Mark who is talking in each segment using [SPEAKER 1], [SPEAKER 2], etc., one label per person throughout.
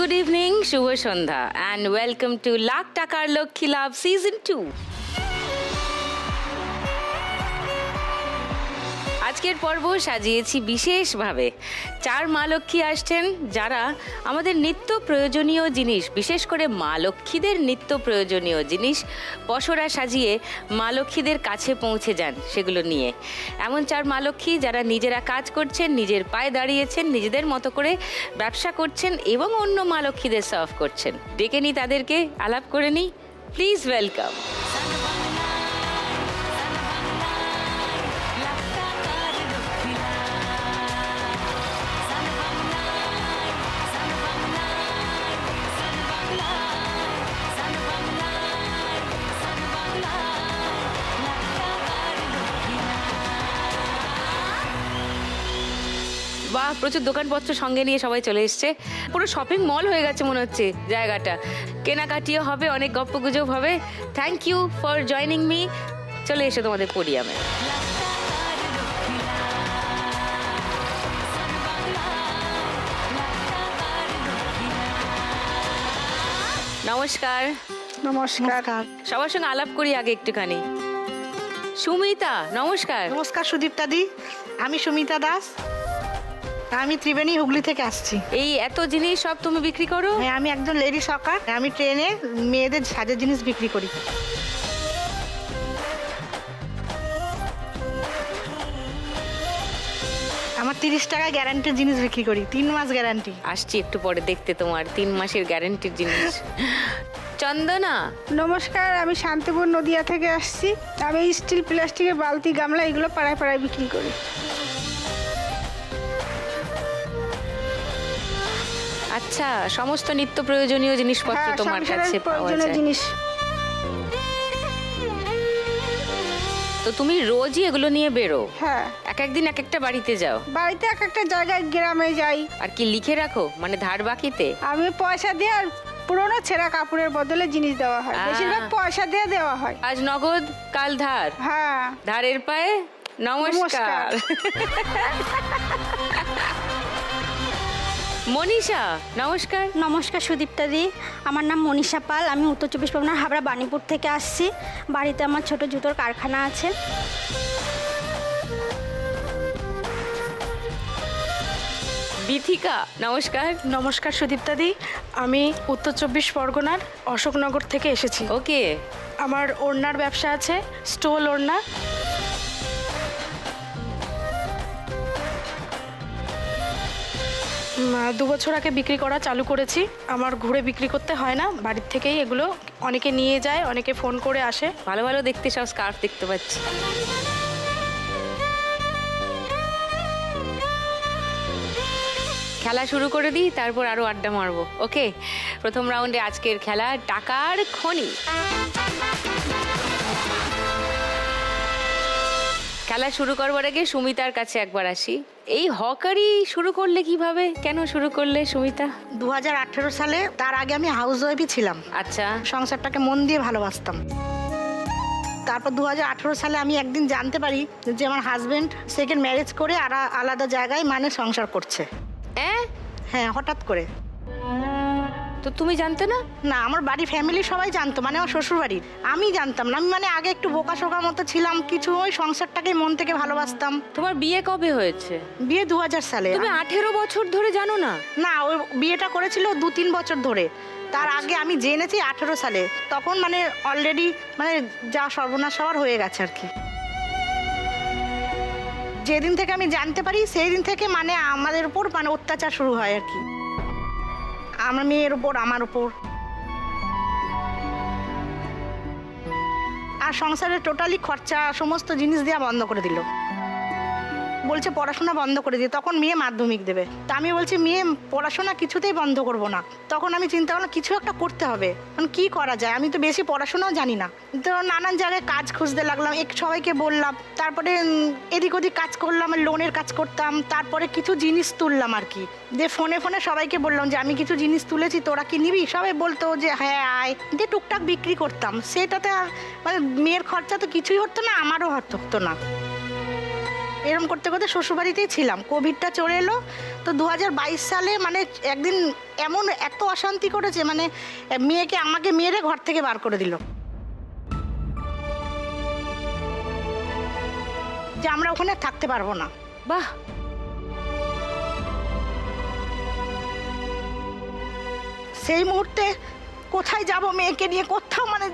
[SPEAKER 1] Good evening, শুভ সন্ধ্যা and welcome to lakh টাকার লক্ষ্মী লাভ সিজন 2। আজকের পর্ব সাজিয়েছি বিশেষভাবে। 4 মা লক্ষ্মী আসছেন যারা আমাদের নিত্য প্রয়োজনীয় জিনিস, বিশেষ করে মা লক্ষ্মীদের নিত্য প্রয়োজনীয় জিনিস পসরা সাজিয়ে মা লক্ষ্মীদের কাছে পৌঁছে যান সেগুলো নিয়ে। এমন 4 মা লক্ষ্মী যারা নিজেরা কাজ করছেন, নিজের পায়ে দাঁড়িয়েছেন, নিজেদের মতো করে ব্যবসা করছেন এবং অন্য মা লক্ষ্মীদের সার্ভ করছেন। ডেকে নিই তাদেরকে, আলাপ করে নিই। Please welcome. বাহ, প্রচুর দোকানপত্র সঙ্গে নিয়ে সবাই চলে এসছে। পুরো শপিং মল হয়ে গেছে মনে হচ্ছে জায়গাটা। কেনাকাটিও হবে, অনেক গপ্পগুজব হবে। Thank you for joining me. চলে এসো তোমাদের পোডিয়ামে। নমস্কার।
[SPEAKER 2] নমস্কার।
[SPEAKER 1] সবার সঙ্গে আলাপ করি আগে একটুখানি। সুমিতা, নমস্কার।
[SPEAKER 2] নমস্কার সুদীপ্তা দি, আমি সুমিতা দাস, আমি ত্রিবেণী হুগলি থেকে আসছি।
[SPEAKER 1] এই এত জিনিস সব তুমি বিক্রি করো?
[SPEAKER 2] হ্যাঁ, আমি একজন লেডি শকার। আমি ট্রেনে মেয়েদের সাজের জিনিস বিক্রি করি। আমার 30 টাকায় গ্যারান্টির জিনিস বিক্রি করি, 3 মাস গ্যারান্টি।
[SPEAKER 1] আসছি একটু পরে দেখতে তোমার 3 মাসের গ্যারান্টির জিনিস। চন্দনা,
[SPEAKER 3] নমস্কার, আমি শান্তিপুর নদিয়া থেকে আসছি। আমি স্টিল প্লাস্টিকের বালতি গামলা এগুলো পাড়ায় পাড়ায় বিক্রি করি।
[SPEAKER 1] আচ্ছা, সমস্ত নিত্য প্রয়োজনীয় জিনিসপত্র
[SPEAKER 3] হ্যাঁ,
[SPEAKER 1] তোমার
[SPEAKER 3] সংসারের
[SPEAKER 1] কাছে পাওয়া
[SPEAKER 3] প্রয়োজনীয়
[SPEAKER 1] যায়।
[SPEAKER 3] জিনিস।
[SPEAKER 1] তো তুমি রোজই এগুলো নিয়ে বেরো?
[SPEAKER 3] হ্যাঁ,
[SPEAKER 1] এক একদিন এক একটা বাড়িতে যাও?
[SPEAKER 3] বাড়িতে এক একটা জায়গায় গ্রামে যাই।
[SPEAKER 1] আর কি লিখে রাখো, মানে ধার বাকিতে?
[SPEAKER 3] আমি পয়সা দিয়ে আর পুরোনো ছেঁড়া কাপড়ের বদলে জিনিস দেওয়া হয়। বেশিরভাগ পয়সা দিয়ে দেওয়া হয়।
[SPEAKER 1] আজ নগদ, কাল ধার।
[SPEAKER 3] হ্যাঁ,
[SPEAKER 1] ধারের পায়ে নমস্কার। মনীষা, নমস্কার।
[SPEAKER 4] নমস্কার সুদীপ্তা দি, আমার নাম মনীষা পাল। আমি উত্তর চব্বিশ পরগনার হাবড়া বাণীপুর থেকে আসছি। বাড়িতে আমার ছোট জুতোর কারখানা আছে।
[SPEAKER 1] বিথিকা, নমস্কার।
[SPEAKER 5] নমস্কার সুদীপ্তা দি, আমি উত্তর 24 পরগনার অশোকনগর থেকে এসেছি।
[SPEAKER 1] ওকে।
[SPEAKER 5] আমার ওড়নার ব্যবসা আছে, স্টোল ওড়না। দু বছর আগে বিক্রি করা চালু করেছি। আমার ঘুরে বিক্রি করতে হয় না, বাড়ির থেকেই এগুলো অনেকে নিয়ে যায়, অনেকে ফোন করে আসে।
[SPEAKER 1] ভালো ভালো দেখতে সব স্কার্ফ দেখতে পাচ্ছি। খেলা শুরু করে দিই, তারপর আরো আড্ডা মারবো। ওকে, প্রথম রাউন্ডে আজকের খেলা টাকার খনি। খেলা শুরু করবার আগে সুমিতার কাছে একবার আসি। এই হকারি শুরু করলে কিভাবে, কেন শুরু করলে সুমিতা?
[SPEAKER 2] 2018 সালে, তার আগে আমি হাউস ওয়াইফই ছিলাম।
[SPEAKER 1] আচ্ছা।
[SPEAKER 2] সংসারটাকে মন দিয়ে ভালোবাসতাম। তারপর 2018 সালে আমি একদিন জানতে পারি যে আমার হাজবেন্ড সেকেন্ড ম্যারেজ করে আলাদা জায়গায় মানে সংসার করছে। হ্যাঁ, হঠাৎ করে।
[SPEAKER 1] তো তুমি জানতে না?
[SPEAKER 2] না, আমার বাড়ি ফ্যামিলি সবাই জানতো, মানে আমার শ্বশুর বাড়ির। আমি জানতাম না। আমি মানে আগে একটু বোকাশোকা মতো ছিলাম কিছু, ওই সংসারটাকে মন থেকে ভালোবাসতাম।
[SPEAKER 1] তোমার বিয়ে কবে হয়েছে?
[SPEAKER 2] বিয়ে 2000 সালে।
[SPEAKER 1] তুমি 18 বছর ধরে জানো না?
[SPEAKER 2] না, ওই বিয়েটা করেছিল 2-3 বছর ধরে। তার আগে আমি জেনেছি 18 সালে। তখন মানে অলরেডি মানে যা সর্বনাশ হওয়ার হয়ে গেছে আর কি। যেদিন থেকে আমি জানতে পারি সেই দিন থেকে মানে আমাদের উপর মানে অত্যাচার শুরু হয় আর কি, আমার মেয়ের উপর, আমার উপর। আর সংসারের টোটালি খরচা সমস্ত জিনিস দেওয়া বন্ধ করে দিল। বলছে পড়াশোনা বন্ধ করে দিই। তখন মেয়ে মাধ্যমিক দেবে। তা আমি বলছি মেয়ে পড়াশোনা কিছুতেই বন্ধ করব না। তখন আমি চিন্তা করলাম কিছু একটা করতে হবে, কারণ কী করা যায়, আমি তো বেশি পড়াশোনাও জানি না। তো নানান জায়গায় কাজ খুঁজতে লাগলাম, সবাইকে বললাম। তারপরে এদিক ওদিক কাজ করলাম, লোনের কাজ করতাম। তারপরে কিছু জিনিস তুললাম আর কি, যে ফোনে ফোনে সবাইকে বললাম যে আমি কিছু জিনিস তুলেছি, তোরা কি নিবি? সবাই বলতো যে হ্যাঁ আয়, যে টুকটাক বিক্রি করতাম। সেটাতে আর মানে মেয়ের খরচা তো কিছুই হতো না, আমারও হতো না। এরম করতে করতে শ্বশুরবাড়িতেই ছিলাম, কোভিডটা চলে এলো। তো 2022 সালে মানে একদিন এমন এত অশান্তি করেছে, মানে মেয়েকে আমাকে মেরে ঘর থেকে বার করে দিল, যে আমরা ওখানে থাকতে পারবো না।
[SPEAKER 1] বাহ,
[SPEAKER 2] সেই মুহূর্তে কোথায় যাব মেয়েকে নিয়ে, কোথাও মানে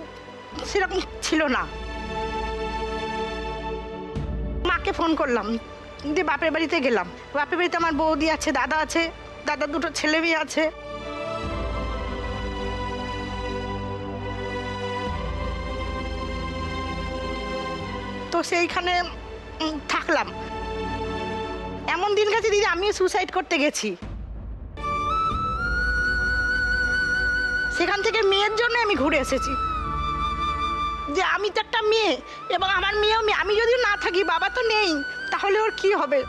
[SPEAKER 2] সেরকম ছিল না। মাকে ফোন করলাম, দিয়ে বাপের বাড়িতে গেলাম। বাপের বাড়িতে আমার বৌদি আছে, দাদা আছে, দাদার দুটো ছেলে মেয়ে আছে। তো সেইখানে থাকলাম। এমন দিন গেছে দিদি আমিও সুসাইড করতে গেছি। সেখান থেকে মেয়ের জন্য আমি ঘুরে এসেছি, যে আমি তো একটা মেয়ে এবং আমার মেয়েও মেয়ে, আমি যদি না থাকি, বাবা তো নেই, তাহলে ওর কি হবে।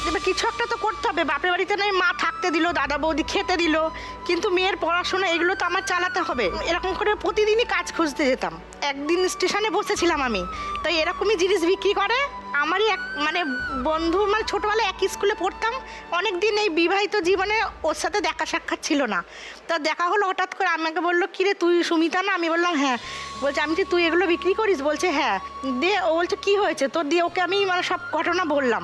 [SPEAKER 2] এবার কিছু একটা তো করতে হবে। বাপের বাড়িতে নাই মা থাকতে দিল, দাদা বৌদি খেতে দিল, কিন্তু মেয়ের পড়াশোনা এগুলো তো আমার চালাতে হবে। এরকম করে প্রতিদিনই কাজ খুঁজতে যেতাম। একদিন স্টেশনে বসেছিলাম আমি, তো এরকমই জিনিস বিক্রি করে আমারই এক মানে বন্ধু, মানে ছোটোবেলায় একই স্কুলে পড়তাম, অনেক দিন এই বিবাহিত জীবনে ওর সাথে দেখা সাক্ষাৎ ছিল না। তা দেখা হলো হঠাৎ করে, আমাকে বললো কিরে তুই সুমিতা না? আমি বললাম হ্যাঁ। বলছে আমি তুই এগুলো বিক্রি করিস? বলছে হ্যাঁ। দিয়ে ও বলছে কি হয়েছে তোর? দিয়ে ওকে আমি মানে সব ঘটনা বললাম।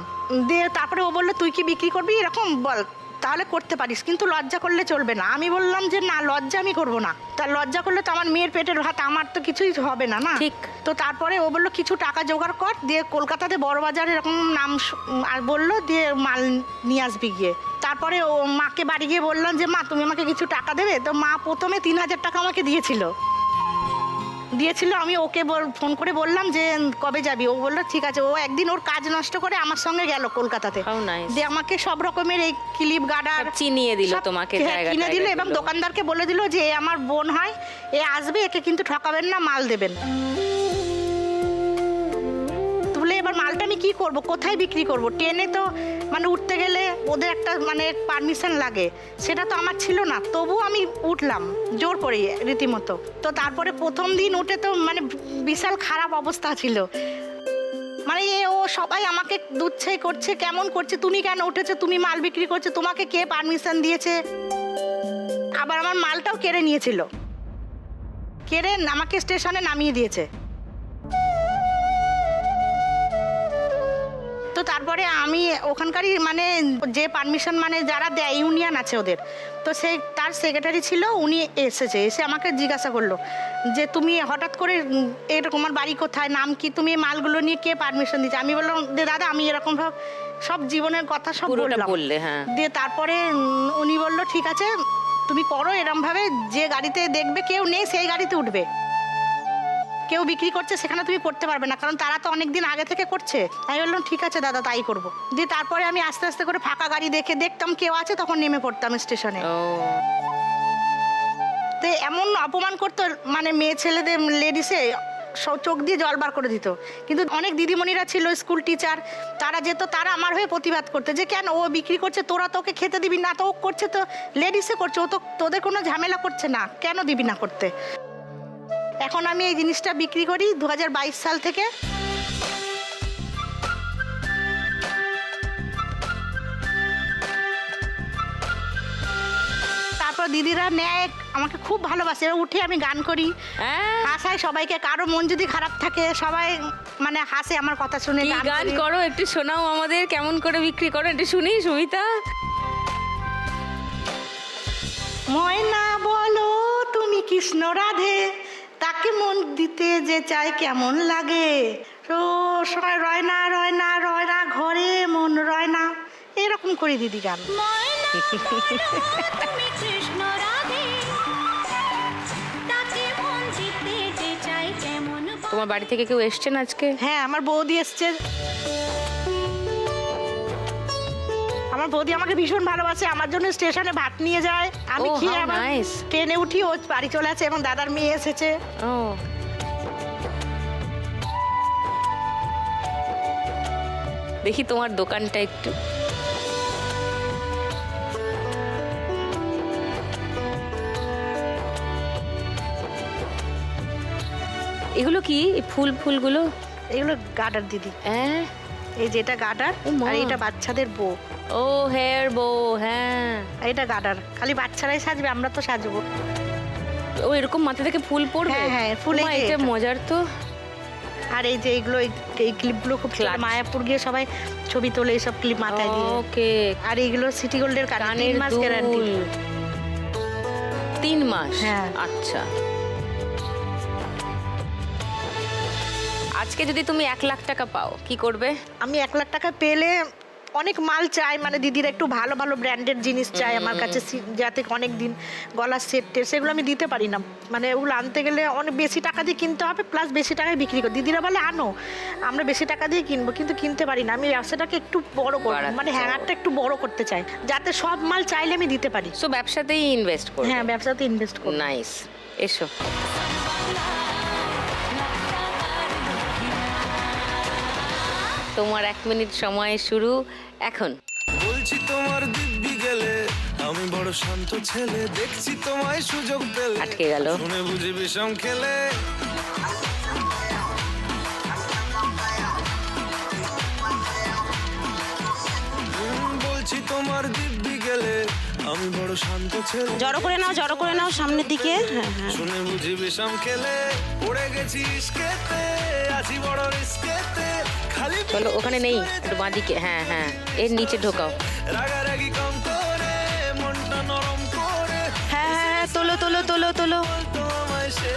[SPEAKER 2] দিয়ে তারপরে ও বললো তুই কি বিক্রি করবি? এরকম বল, তাহলে করতে পারিস, কিন্তু লজ্জা করলে চলবে না। আমি বললাম যে না, লজ্জা আমি করবো না। তা লজ্জা করলে তো আমার মেয়ের পেটের ভাত, আমার তো কিছুই হবে না, না
[SPEAKER 1] ঠিক।
[SPEAKER 2] তো তারপরে ও বললো কিছু টাকা জোগাড় কর, দিয়ে কলকাতাতে বড় বাজার এরকম নাম আর বললো, দিয়ে মাল নিয়ে আসবি গিয়ে। তারপরে ও মাকে বাড়ি গিয়ে বললাম যে মা তুমি আমাকে কিছু টাকা দেবে? তো মা প্রথমে 3000 টাকা আমাকে দিয়েছিল। আমি ওকে ফোন করে বললাম যে কবে যাবি? ও বললো ঠিক আছে। ও একদিন ওর কাজ নষ্ট করে আমার সঙ্গে গেল কলকাতাতে,
[SPEAKER 1] How nice.
[SPEAKER 2] দিয়ে আমাকে সব রকমের এই ক্লিপ গার্ডার
[SPEAKER 1] সব চিনিয়ে দিল তোমাকে, জায়গা
[SPEAKER 2] কিনে দিল,
[SPEAKER 1] টায়গা
[SPEAKER 2] এবং
[SPEAKER 1] দিল।
[SPEAKER 2] দোকানদারকে বলে দিল যে এ আমার বোন হয়, এ আসবে, একে কিন্তু ঠকাবেন না, মাল দেবেন। তুলে এবার মালটা আমি কি করব, কোথায় বিক্রি করব? ট্রেনে তো মানে উঠতে গেলে ওদের একটা মানে পারমিশন লাগে, সেটা তো আমার ছিল না। তবু আমি উঠলাম জোর করে রীতিমতো। তো তারপরে প্রথম দিন উঠে তো মানে বিশাল খারাপ অবস্থা ছিল। মানে ও সবাই আমাকে দুচ্ছাই করছে, কেমন করছে, তুমি কেন উঠেছো, তুমি মাল বিক্রি করছো, তোমাকে কে পারমিশন দিয়েছে? আবার আমার মালটাও কেড়ে নিয়েছিল, কেড়ে আমাকে স্টেশনে নামিয়ে দিয়েছে। তো তারপরে আমি ওখানকারই মানে যে পারমিশন মানে যারা দেয় ইউনিয়ন আছে ওদের, তো সেই তার সেক্রেটারি ছিল, উনি এসে আমাকে জিজ্ঞাসা করলো যে তুমি হঠাৎ করে এরকম, আমার বাড়ি কোথায়, নাম কি, তুমি এই মালগুলো নিয়ে কে পারমিশন দিচ্ছে? আমি বললাম যে দাদা আমি এরকম সব জীবনের কথা সব
[SPEAKER 1] পুরোটা
[SPEAKER 2] বললাম।
[SPEAKER 1] বললে, হ্যাঁ।
[SPEAKER 2] দিয়ে তারপরে উনি বললো ঠিক আছে তুমি করো এরমভাবে, যে গাড়িতে দেখবে কেউ নেই সেই গাড়িতে উঠবে, কেউ বিক্রি করছে সেখানে তুমি করতে পারবে না, কারণ তারা তো অনেক দিন আগে থেকে করছে। আমি বললাম ঠিক আছে দাদা তাই করবো। দিয়ে তারপরে আমি আস্তে আস্তে করে ফাঁকা গাড়ি দেখতাম কেউ আছে, তখন নেমে পড়তাম স্টেশনে।
[SPEAKER 1] ও,
[SPEAKER 2] তো এমন অপমান করতো মানে মেয়ে ছেলেদের, লেডিসে চোখ দিয়ে জল বার করে দিত। কিন্তু অনেক দিদিমণিরা ছিল স্কুল টিচার, তারা যেত, তারা আমার হয়ে প্রতিবাদ করতে যে কেন ও বিক্রি করছে, তোরা তোকে খেতে দিবি না? তো ও করছে তো লেডিসে করছে, ও তো তোদের কোনো ঝামেলা করছে না, কেন দিবি না করতে? এখন আমি এই জিনিসটা বিক্রি করি 2022 সাল থেকে। তারপর দিদিরা নেয়, আমাকে খুব ভালোবাসে, উঠে আমি গান করি,
[SPEAKER 1] হ্যাঁ।
[SPEAKER 2] হাসাই সবাইকে। কারো মন যদি খারাপ থাকে সবাই মানে হাসে আমার কথা শুনে।
[SPEAKER 1] কি গান করো একটু শোনাও আমাদের, কেমন করে বিক্রি করো একটু শুনি সুমিতা।
[SPEAKER 2] ময়না বলো তুমি কৃষ্ণ রাধে, তাকে মন দিতে যে চাই কেমন লাগে, সময় রয় না রয় না রয় না, ঘরে মন রয় না, এরকম করি দিদি গান।
[SPEAKER 1] তোমার বাড়ি থেকে কেউ এসছেন আজকে?
[SPEAKER 2] হ্যাঁ আমার বৌদি এসছে। আমার বৌদি আমাকে ভীষণ ভালোবাসে, আমার জন্য স্টেশনে ভাত নিয়ে যায়, আমি
[SPEAKER 1] Oh,
[SPEAKER 2] খেয়ে
[SPEAKER 1] how
[SPEAKER 2] আবার
[SPEAKER 1] nice.
[SPEAKER 2] ট্রেনে উঠি, ও বাড়ি চলে আসে, এবং দাদার মেয়ে এসেছে।
[SPEAKER 1] ও, দেখি তোমার দোকানটা একটু। এগুলো কি এই ফুলগুলো?
[SPEAKER 2] এগুলো গার্ডার দিদি,
[SPEAKER 1] হ্যাঁ,
[SPEAKER 2] এই যে এটা গার্ডার,
[SPEAKER 1] ও মা।
[SPEAKER 2] আর এটা বাচ্চাদের বো।
[SPEAKER 1] ও হেয়ার বো, হ্যাঁ।
[SPEAKER 2] আর এটা গার্ডার, খালি বাচ্চারাই সাজবে, আমরা তো সাজবো।
[SPEAKER 1] ও এরকম মাথা থেকে ফুল পড়বে?
[SPEAKER 2] হ্যাঁ, হ্যাঁ, ফুল এই
[SPEAKER 1] ওমা,
[SPEAKER 2] যে
[SPEAKER 1] এটা
[SPEAKER 2] এটা।
[SPEAKER 1] মজার তো।
[SPEAKER 2] আর এই যে এইগুলো, এই ক্লিপগুলো খুব
[SPEAKER 1] Clutch।
[SPEAKER 2] মায়াপুর গিয়ে সবাই ছবি তোলে এইসব ক্লিপ মাথায় দিয়ে।
[SPEAKER 1] ওকে।
[SPEAKER 2] আর এইগুলো সিটি গোল্ডের কানের, 3
[SPEAKER 1] কানের
[SPEAKER 2] মাস
[SPEAKER 1] দুল।
[SPEAKER 2] গ্যারান্টি।
[SPEAKER 1] 3 মাস?
[SPEAKER 2] হ্যাঁ।
[SPEAKER 1] আচ্ছা। আজকে যদি তুমি 1 লাখ টাকা পাও কি করবে?
[SPEAKER 2] আমি 1 লাখ টাকা পেলে অনেক মাল চাই, মানে দিদিরা একটু ভালো ভালো ব্র্যান্ডেড জিনিস চাই আমার কাছে, যাতে অনেক দিন গলার সেট, সেগুলো আমি দিতে পারি না। মানে ওগুলো আনতে গেলে অনেক বেশি টাকা দিয়ে কিনতে হবে, প্লাস বেশি টাকায় বিক্রি করি। দিদিরা বলে আনো, আমরা বেশি টাকা দিয়ে কিনবো, কিন্তু কিনতে পারি না। আমি ব্যবসাটাকে একটু বড় করবো,
[SPEAKER 1] বাড়াতে
[SPEAKER 2] মানে
[SPEAKER 1] চাও।
[SPEAKER 2] হ্যাঙ্গারটা একটু বড় করতে চাই, যাতে সব মাল চাইলে আমি দিতে পারি।
[SPEAKER 1] সো ব্যবসাতেই ইনভেস্ট করবে?
[SPEAKER 2] হ্যাঁ, ব্যবসাতে ইনভেস্ট করবো।
[SPEAKER 1] নাইস। এসো। তোমার 1 মিনিট সময় শুরু এখন।
[SPEAKER 6] বলছি তোমার দিব্যি গেলে আমি বড় শান্ত ছেলে, দেখছি তোমায় সুযোগ পেলে
[SPEAKER 1] আটকে গেল।
[SPEAKER 6] শুনে বুঝি বিষম খেলে। বলছি তোমার দিব্যি গেলে আমি বড় শান্ত ছেলে,
[SPEAKER 7] জড়ো করে নাও সামনের দিকে। হ্যাঁ হ্যাঁ,
[SPEAKER 6] শুনে বুঝি বিষম খেলে। পড়ে গেছি ইস্কেতে, আছি বড় রিস্কেতে, খালি
[SPEAKER 1] চলো, ওখানে নেই, একটু বাঁদিকে। হ্যাঁ হ্যাঁ, এর নিচে ঢোকাও।
[SPEAKER 6] রাগারাগি কম করে, মনটা নরম করে,
[SPEAKER 7] হ্যাঁ হ্যাঁ, তোলো তোলো তোলো তোলো।
[SPEAKER 6] তোমায় সে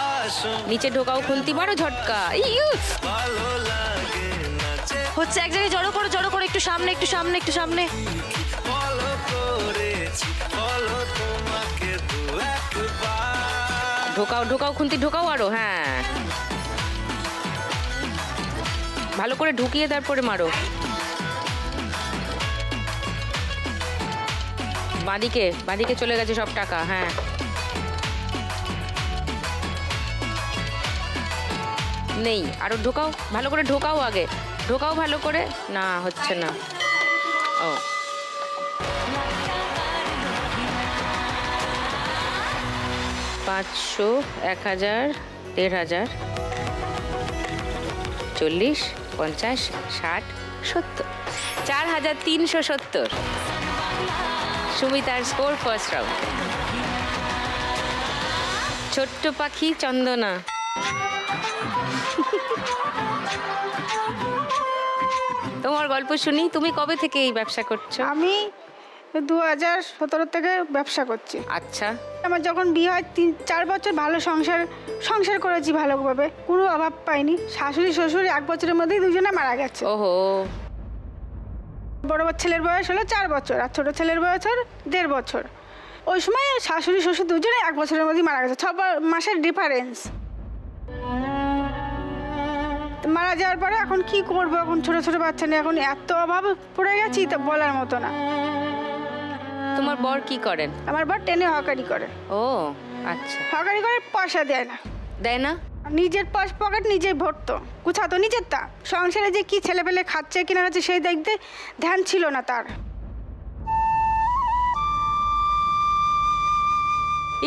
[SPEAKER 6] আসো
[SPEAKER 1] নিচে ঢোকাও, খুন্তি মারো, ঝটকা। ইউস।
[SPEAKER 6] ভালো লাগে নাচে,
[SPEAKER 7] হচ্ছে, এক জায়গায় জড়ো করো, একটু সামনে একটু সামনে একটু সামনে।
[SPEAKER 6] ফলো করেছি, ফলো তোমাকে দু একবার।
[SPEAKER 1] ঢোকাও খুন্তি, ঢোকাও আরো। হ্যাঁ, ভালো করে ঢুকিয়ে তারপরে মারো। বাঁদিকে চলে গেছে সব টাকা। হ্যাঁ, নেই, আরো ঢোকাও, ভালো করে ঢোকাও, আগে ঢোকাও ভালো করে। না, হচ্ছে না। ও, 500, 1000, 1500, 40, 50, 60, 70, 4370। সুমিতার স্কোর ফার্স্ট রাউন্ড। ছোট্ট পাখি চন্দনা। তোমার গল্প শুনি। তুমি কবে থেকে এই ব্যবসা করছো?
[SPEAKER 3] আমি 2017 থেকে ব্যবসা করছি।
[SPEAKER 1] আচ্ছা।
[SPEAKER 3] আমার যখন বিয়ে হয় 3-4 বছর ভালো সংসার করেছি ভালোভাবে, কোনো অভাব পাইনি। শাশুড়ি শ্বশুর 1 বছরের মধ্যেই দুজনে মারা গেছে।
[SPEAKER 1] ওহো।
[SPEAKER 3] বড় ছেলের বয়স হলো 4 বছর, আর ছোট ছেলের বয়স হলো 1.5 বছর। ওই সময় শাশুড়ি শ্বশুর দুজনে 1 বছরের মধ্যেই মারা গেছে, 6 মাসের ডিফারেন্স। মারা যাওয়ার পরে এখন কি করবো, এখন ছোট ছোট বাচ্চা নিয়ে এখন এত অভাব পড়ে গেছি তা বলার মতো না।
[SPEAKER 1] তোমার বর কি করেন?
[SPEAKER 3] আমার বর ট্রেনে হকারি করে।
[SPEAKER 1] ও আচ্ছা।
[SPEAKER 3] হকারি করে, পয়সা দেয় না।
[SPEAKER 1] দেয় না?
[SPEAKER 3] নিজের পকেট নিজেই ভরতো, গুছাতো নিজের। তা সংসারে যে কি ছেলেপেলে খাচ্ছে কিনা খাচ্ছে সেই দেখতে ধ্যান ছিল না তার।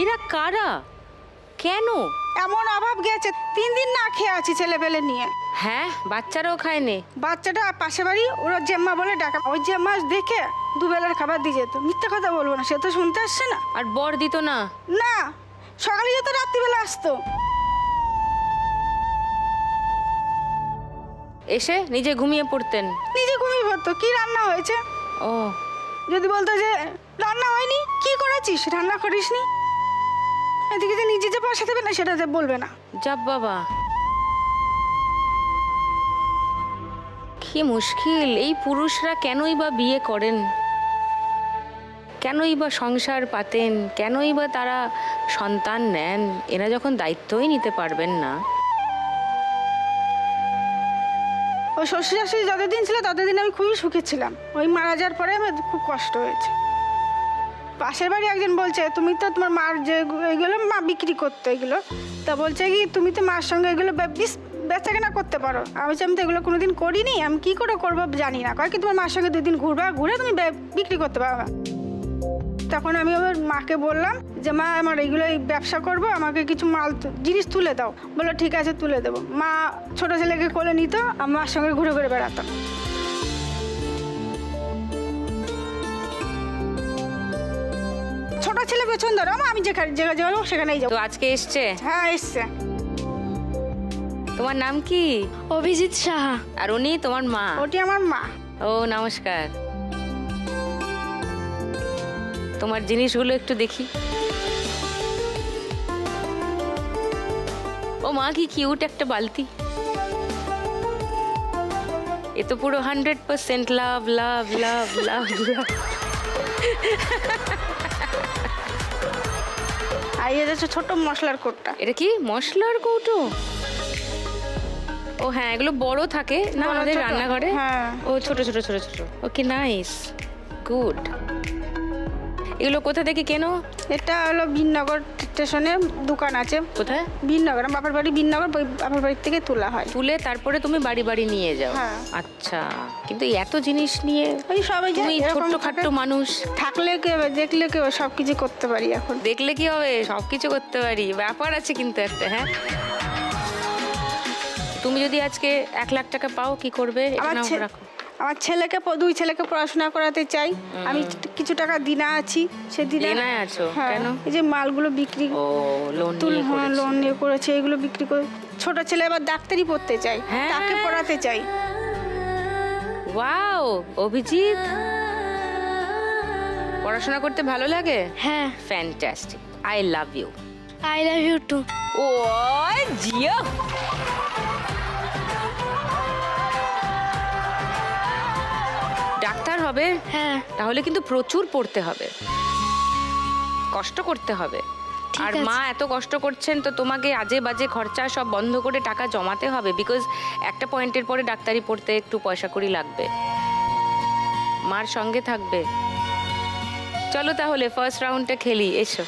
[SPEAKER 1] এরা কারা? কেন?
[SPEAKER 3] এমন অভাব গেছে, 3 দিন না খেয়ে আছি ছেলেপেলে নিয়ে।
[SPEAKER 1] হ্যাঁ, বাচ্চারাও খায়নি?
[SPEAKER 3] বাচ্চাটা পাশে বাড়ি, ওরা জেম্মা বলে ডাকা, ওই জেম্মা দেখে দুবেলার খাবার দিয়ে যেত। মিথ্যে কথা বলবো না, সে তো শুনতে আসছে না।
[SPEAKER 1] আর বর দিত না?
[SPEAKER 3] না, সকালে যেত, রাত্রিবেলা আসতো।
[SPEAKER 1] এসে নিজে ঘুমিয়ে পড়তেন?
[SPEAKER 3] নিজে ঘুমিয়ে পড়তো। কি রান্না হয়েছে
[SPEAKER 1] ও,
[SPEAKER 3] যদি বলতো যে রান্না হয়নি, কি করেছিস, রান্না করিসনি, এদিকে যে নিজে যে পয়সা দেবে না সেটা যে বলবে না।
[SPEAKER 1] যাব বাবা, কি মুশকিল। এই পুরুষরা কেনই বা বিয়ে করেন, কেনই বা সংসার পাতেন, কেনই বা তারা সন্তান নেন? এরা যখন দায়িত্বই নিতে পারবেন না।
[SPEAKER 3] ওই শ্বশুর শাশুড়ি যতদিন ছিল ততদিন আমি খুবই সুখে ছিলাম। ওই মারা যাওয়ার পরে আমার খুব কষ্ট হয়েছে। পাশের বাড়ি একজন বলছে, তুমি তো তোমার মার যে এগুলো মা বিক্রি করতো এগুলো, তা বলছে কি তুমি তো মার সঙ্গে এগুলো বেচা কেনা করতে পারো। আমি তো এগুলো কোনোদিন করিনি, আমি কি করে করবো জানি না। কয় কি তোমার মার সঙ্গে 2 দিন ঘুরবা, ঘুরে তুমি বিক্রি করতে পারবা। তখন আমি আমার মাকে বললাম যে মা আমার এইগুলো এই ব্যবসা করব, আমাকে কিছু জিনিস তুলে দাও। বললো ঠিক আছে তুলে দেবো। মা ছোট ছেলেকে কোলে নিত, আমার সঙ্গে ঘুরে ঘুরে বেড়াতাম। ছোট ছেলে পেছন ধরো, আমি যেখানে যাবো সেখানেই যাবো।
[SPEAKER 1] তো আজকে এসছে?
[SPEAKER 3] হ্যাঁ এসছে।
[SPEAKER 1] তোমার নাম কি?
[SPEAKER 4] অভিজিৎ সাহা।
[SPEAKER 1] আর উনি তোমার মা?
[SPEAKER 3] ওটি আমার মা।
[SPEAKER 1] ও নমস্কার। তোমার জিনিসগুলো একটু দেখি। ও মা, কি কিউট একটা বালতি। এ তো পুরো 100% লাভ লাভ লাভ লাভ লাভ।
[SPEAKER 3] আর এই হচ্ছে ছোট মশলার কোটটা।
[SPEAKER 1] এটা কি মশলার কৌটো? ও হ্যাঁ, এগুলো বড় থাকে না
[SPEAKER 3] বড়,
[SPEAKER 1] আমাদের
[SPEAKER 3] ছোট।
[SPEAKER 1] রান্নাঘরে?
[SPEAKER 3] হ্যাঁ।
[SPEAKER 1] ও ছোট ছোট ছোট ছোট। Okay nice, good. এগুলো কোথা থেকে কেনো?
[SPEAKER 3] এটা হলো বিননগর স্টেশনে দোকান আছে।
[SPEAKER 1] কোথায়?
[SPEAKER 3] বিননগর, আমার বাপের বাড়ি বিননগর, বাপের বাড়ি থেকে তোলা হয়।
[SPEAKER 1] তুলে তারপরে তুমি বাড়ি বাড়ি নিয়ে যাও?
[SPEAKER 3] হ্যাঁ।
[SPEAKER 1] আচ্ছা, কিন্তু এত জিনিস নিয়ে
[SPEAKER 3] ওই সবাই
[SPEAKER 1] তুমি ছোট্ট খাট্ট মানুষ,
[SPEAKER 3] থাকলে কি হবে, দেখলে কি হবে, সব কিছু করতে পারি এখন।
[SPEAKER 1] দেখলে কি হবে, সবকিছু করতে পারি। ব্যাপার আছে কিন্তু একটা। হ্যাঁ, তুমি যদি আজকে 1 লাখ টাকা পাও কি করবে? এটা
[SPEAKER 3] আমার
[SPEAKER 1] নাও
[SPEAKER 3] ছে-
[SPEAKER 1] রাখো।
[SPEAKER 3] আমার দুই ছেলেকে পড়াশোনা করাতে চাই। আমি কিছু টাকা দিনা আছি, সে
[SPEAKER 1] দেনায় আছো?
[SPEAKER 3] হ্যাঁ,
[SPEAKER 1] কেন?
[SPEAKER 3] এই যে মালগুলো বিক্রি
[SPEAKER 1] ও লোন
[SPEAKER 3] হ্যাঁ লোন নিয়ে করেছে, এগুলো বিক্রি করে। ছোট ছেলে এবার ডাক্তারি পড়তে চাই,
[SPEAKER 1] হ্যাঁ।
[SPEAKER 3] তাকে পড়াতে চাই।
[SPEAKER 1] ওয়াও, অভিজিৎ, পড়াশোনা করতে ভালো লাগে?
[SPEAKER 4] হ্যাঁ,
[SPEAKER 1] fantastic, I love you.
[SPEAKER 4] I love you too.
[SPEAKER 1] ও জিও। ডাক্তার হবে?
[SPEAKER 4] হ্যাঁ।
[SPEAKER 1] তাহলে কিন্তু প্রচুর পড়তে হবে, কষ্ট করতে হবে। আর
[SPEAKER 4] আছে।
[SPEAKER 1] মা এত কষ্ট করছেন, তো তোমাকে আজে বাজে খরচা সব বন্ধ করে টাকা জমাতে হবে, বিকজ একটা পয়েন্টের পরে ডাক্তারি পড়তে একটু পয়সা কড়ি লাগবে। মার সঙ্গে থাকবে। চলো তাহলে ফার্স্ট রাউন্ডটা খেলি, এসো।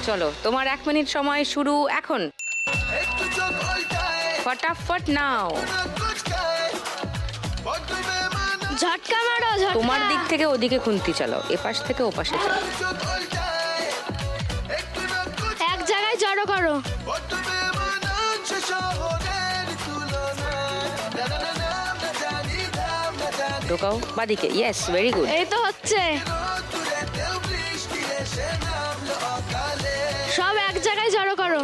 [SPEAKER 1] চলো, তোমার 1 মিনিট সময় শুরু এখন।
[SPEAKER 6] একটু চোখ উল্টায়
[SPEAKER 1] ফটাফট নাও।
[SPEAKER 6] না কুচকায় বড্ড বেমানা
[SPEAKER 4] ঝটকা মারো, ঝটকা।
[SPEAKER 1] তোমার দিক থেকে ওদিকে খুন্তি চালাও, এপাশ থেকে ওপাশে চালাও।
[SPEAKER 6] চোখ উল্টায় একটু না কুচকায়
[SPEAKER 4] এক জায়গায় জড়ো করো।
[SPEAKER 6] বড্ড বেমানা আছে শহরের তুলনায় না না না না জানি দাম না জানি
[SPEAKER 1] ঢোকাও বাদিকে, ইয়েস, ভেরি গুড।
[SPEAKER 4] এই তো হচ্ছে।
[SPEAKER 6] দূরে তেল বৃষ্টি এসে নামলো অকালে
[SPEAKER 4] সব এক জায়গায় জড়ো করো।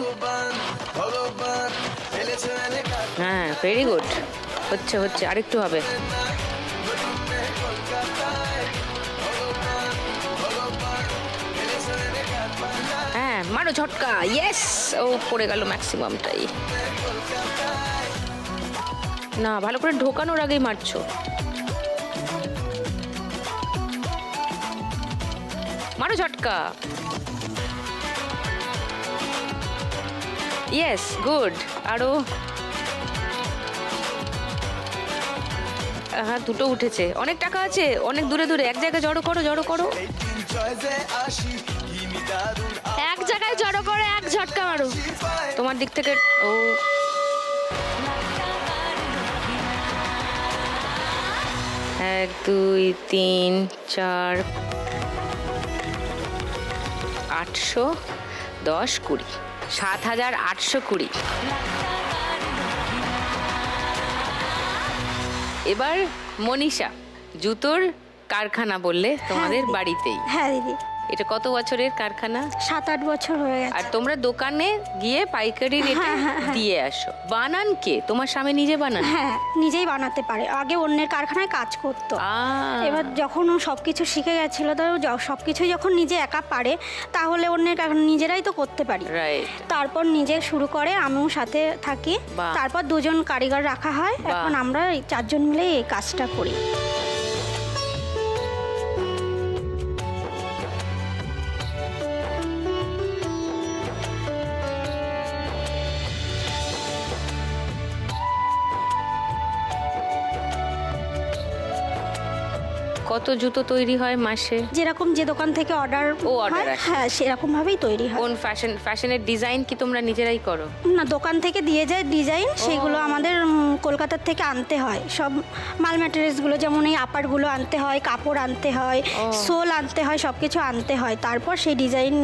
[SPEAKER 6] ভগবান ফেলেছে এলাকা
[SPEAKER 1] হ্যাঁ, ভেরি গুড। হচ্ছে হচ্ছে, আরেকটু হবে। হ্যাঁ, মারো ঝটকা, ইয়েস। ও পড়ে গেল ম্যাক্সিমামটাই। না, ভালো করে ঢোকানোর আগেই মারছো। মারো ঝটকা, ইয়েস, গুড। আরো। হ্যাঁ, দুটো উঠেছে। অনেক টাকা আছে, অনেক দূরে দূরে। এক জায়গায় জড়ো করো, জড়ো করো।
[SPEAKER 6] চয়েসে আসি কি দারুণ
[SPEAKER 4] এক জায়গায় জড়ো করে এক ঝটকা মারো।
[SPEAKER 6] পায়
[SPEAKER 1] তোমার দিক থেকে। ও 1 2 3 4 800 10 20 7,820। এবার মনীষা, জুতোর কারখানা বললে তোমাদের বাড়িতেই।
[SPEAKER 4] হ্যাঁ দিদি,
[SPEAKER 1] এটা কত বছরের কারখানা?
[SPEAKER 4] 7-8 বছর হয়ে
[SPEAKER 1] আর
[SPEAKER 4] গেছে।
[SPEAKER 1] তোমরা দোকানে গিয়ে পাইকারি রেটে দিয়ে আসো? বানান কে? তোমার স্বামী নিজে বানান?
[SPEAKER 4] হ্যাঁ, নিজেই বানাতে পারে। আগে অন্যের কারখানায় কাজ করতো। এবার যখন ও সব কিছু শিখে গেছিলো, তো সব কিছুই যখন নিজে একা পারে, তাহলে অন্যের কারখানা নিজেরাই তো করতে পারি।
[SPEAKER 1] রাইট।
[SPEAKER 4] তারপর নিজে শুরু করে, আমিও সাথে থাকি।
[SPEAKER 1] বাহ।
[SPEAKER 4] তারপর 2 জন কারিগর রাখা হয়।
[SPEAKER 1] বাহ।
[SPEAKER 4] এখন আমরা এই 4 জন মিলে এই কাজটা করি।
[SPEAKER 1] কত জুতো তৈরি হয় মাসে?
[SPEAKER 4] যেরকম যে দোকান থেকে অর্ডার
[SPEAKER 1] ও, order আসে।
[SPEAKER 4] হ্যাঁ সেরকম ভাবেই তৈরি হয়।
[SPEAKER 1] কোন ফ্যাশনের ডিজাইন কি তোমরা নিজেরাই করো?
[SPEAKER 4] না, দোকান থেকে দিয়ে যায় ডিজাইন, সেগুলো আমাদের কলকাতার থেকে আনতে হয়। সব মাল ম্যাটেরিয়ালসগুলো, যেমন এই আপারগুলো আনতে হয়, কাপড় আনতে হয়, সোল আনতে হয়, সব কিছু আনতে হয়, তারপর সেই ডিজাইন